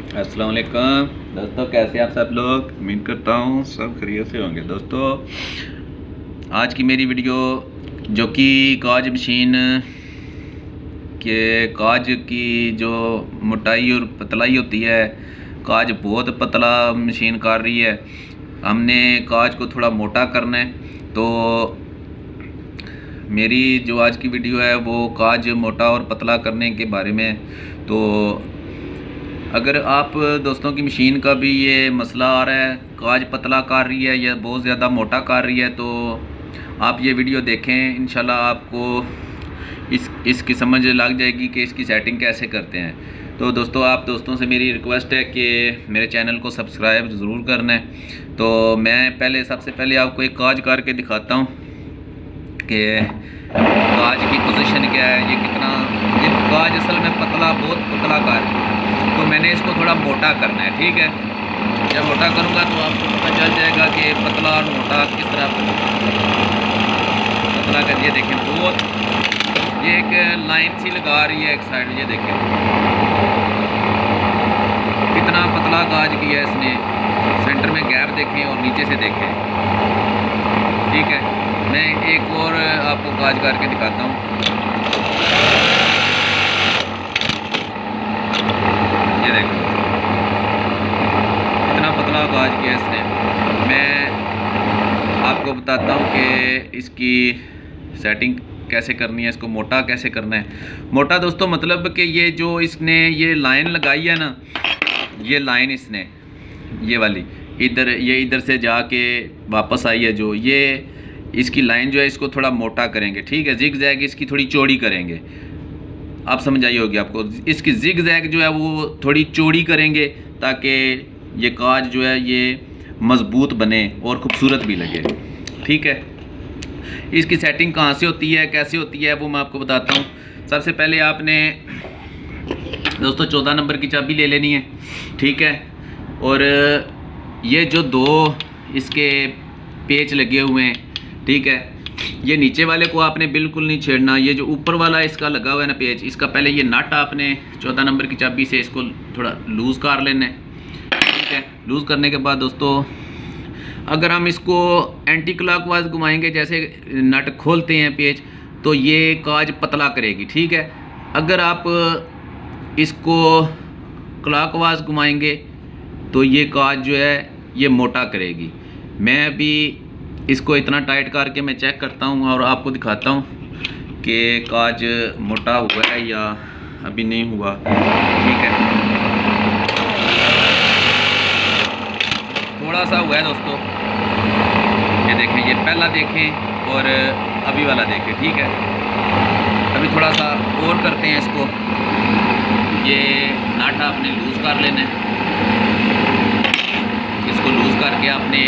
अस्सलाम वालेकुम दोस्तों, कैसे हैं आप सब लोग। उम्मीद करता हूँ सब खैरियत से होंगे। दोस्तों, आज की मेरी वीडियो जो कि काज मशीन के काज की जो मोटाई और पतलाई होती है, काज बहुत पतला मशीन कर रही है। हमने काज को थोड़ा मोटा करना है, तो मेरी जो आज की वीडियो है वो काज मोटा और पतला करने के बारे में। तो अगर आप दोस्तों की मशीन का भी ये मसला आ रहा है, काज पतला कर रही है या बहुत ज़्यादा मोटा कर रही है, तो आप ये वीडियो देखें। इंशाल्लाह आपको इसकी समझ लग जाएगी कि इसकी सेटिंग कैसे करते हैं। तो दोस्तों, आप दोस्तों से मेरी रिक्वेस्ट है कि मेरे चैनल को सब्सक्राइब ज़रूर करना है। तो मैं सबसे पहले आपको एक काज करके दिखाता हूँ कि काज की पोजीशन क्या है। ये काज असल में पतला, बहुत पतला काज है, तो मैंने इसको थोड़ा मोटा करना है। ठीक है, जब मोटा करूँगा तो आपको पता चल जाएगा कि पतला और मोटा किस तरह पतला कर। ये देखें, बहुत ये एक लाइन सी लगा रही है एक साइड। ये देखें कितना पतला काज किया है इसने। सेंटर में गैप देखें और नीचे से देखें। ठीक है, मैं एक और आपको काज करके दिखाता हूँ। ये देखो कितना पतला काज किया इसने। मैं आपको बताता हूँ कि इसकी सेटिंग कैसे करनी है, इसको मोटा कैसे करना है। मोटा दोस्तों मतलब कि ये जो इसने ये लाइन लगाई है ना, ये लाइन इसने ये वाली इधर से जाके वापस आई है, जो ये इसकी लाइन जो है इसको थोड़ा मोटा करेंगे। ठीक है, जिग जैग इसकी थोड़ी चौड़ी करेंगे। आप समझ आई होगी आपको। इसकी जिग जैग जो है वो थोड़ी चौड़ी करेंगे ताकि ये काज जो है ये मज़बूत बने और ख़ूबसूरत भी लगे। ठीक है, इसकी सेटिंग कहाँ से होती है, कैसे होती है, वो मैं आपको बताता हूँ। सबसे पहले आपने दोस्तों 14 नंबर की चाबी ले लेनी है। ठीक है, और ये जो दो इसके पेच लगे हुए हैं, ठीक है, ये नीचे वाले को आपने बिल्कुल नहीं छेड़ना। ये जो ऊपर वाला इसका लगा हुआ है ना पेच, इसका पहले ये नट आपने 14 नंबर की चाबी से इसको थोड़ा लूज़ कर लेना है। ठीक है, लूज़ करने के बाद दोस्तों अगर हम इसको एंटी क्लॉकवाइज घुमाएंगे, जैसे नट खोलते हैं पेच, तो ये काज पतला करेगी। ठीक है, अगर आप इसको क्लॉकवाइज घुमाएंगे तो ये काज जो है ये मोटा करेगी। मैं अभी इसको इतना टाइट करके मैं चेक करता हूँ और आपको दिखाता हूँ कि काज मोटा हुआ है या अभी नहीं हुआ। ठीक है, थोड़ा सा हुआ है दोस्तों। ये देखें, ये पहला देखें और अभी वाला देखें। ठीक है, अभी थोड़ा सा और करते हैं इसको। ये नाटा आपने लूज़ कर लेना है। इसको लूज़ करके आपने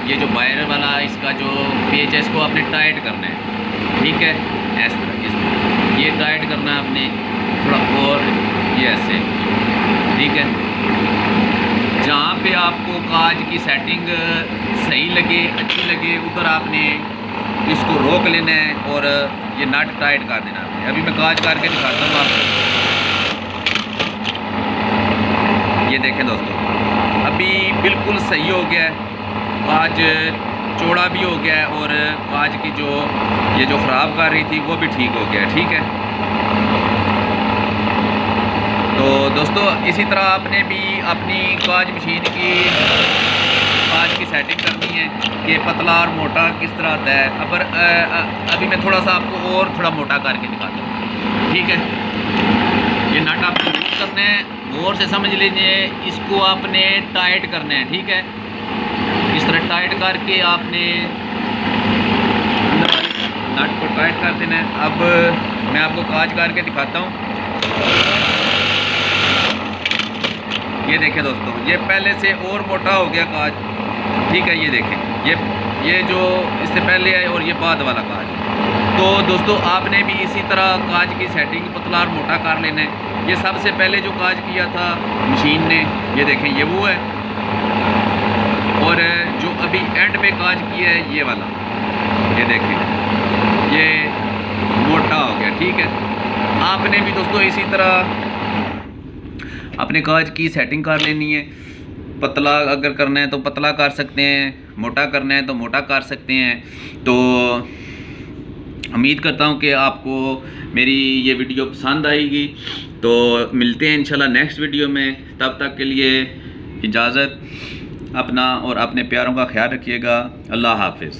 ये जो वायर वाला इसका जो पेच है इसको आपने टाइट करना है। ठीक है, इस तरह ये टाइट करना है आपने थोड़ा, और ये ऐसे। ठीक है, जहाँ पे आपको काज की सेटिंग सही लगे, अच्छी लगे, उधर आपने इसको रोक लेना है और ये नट टाइट कर देना है। अभी मैं काज करके दिखाता हूँ आपको। ये देखें दोस्तों, अभी बिल्कुल सही हो गया है, काज चौड़ा भी हो गया है और काज की जो ये जो ख़राब कर रही थी वो भी ठीक हो गया है। ठीक है, तो दोस्तों इसी तरह आपने भी अपनी काज मशीन की काज की सेटिंग करनी है कि पतला और मोटा किस तरह आता है। अगर अभी मैं थोड़ा सा आपको और थोड़ा मोटा करके दिखाता हूँ। ठीक है, ये नट आपको लूज़ करना है, गौर से समझ लीजिए। इसको आपने टाइट करना है। ठीक है, इस तरह टाइट करके आपने नट को टाइट कर देना है। अब मैं आपको काज करके दिखाता हूँ। ये देखें दोस्तों, ये पहले से और मोटा हो गया काज। ठीक है, ये देखें, ये जो इससे पहले है और ये बाद वाला काज। तो दोस्तों आपने भी इसी तरह काज की सेटिंग पतला और मोटा कर लेना है। ये सबसे पहले जो काज किया था मशीन ने, ये देखें, ये वो है, और जो अभी एंड पे काज किया है ये वाला, ये देखें, ये मोटा हो गया। ठीक है, आपने भी दोस्तों इसी तरह अपने काज की सेटिंग कर लेनी है। पतला अगर करना है तो पतला कर सकते हैं, मोटा करना है तो मोटा कर सकते हैं। तो उम्मीद करता हूँ कि आपको मेरी ये वीडियो पसंद आएगी। तो मिलते हैं इंशाल्लाह नेक्स्ट वीडियो में। तब तक के लिए इजाज़त। अपना और अपने प्यारों का ख्याल रखिएगा। अल्लाह हाफिज़।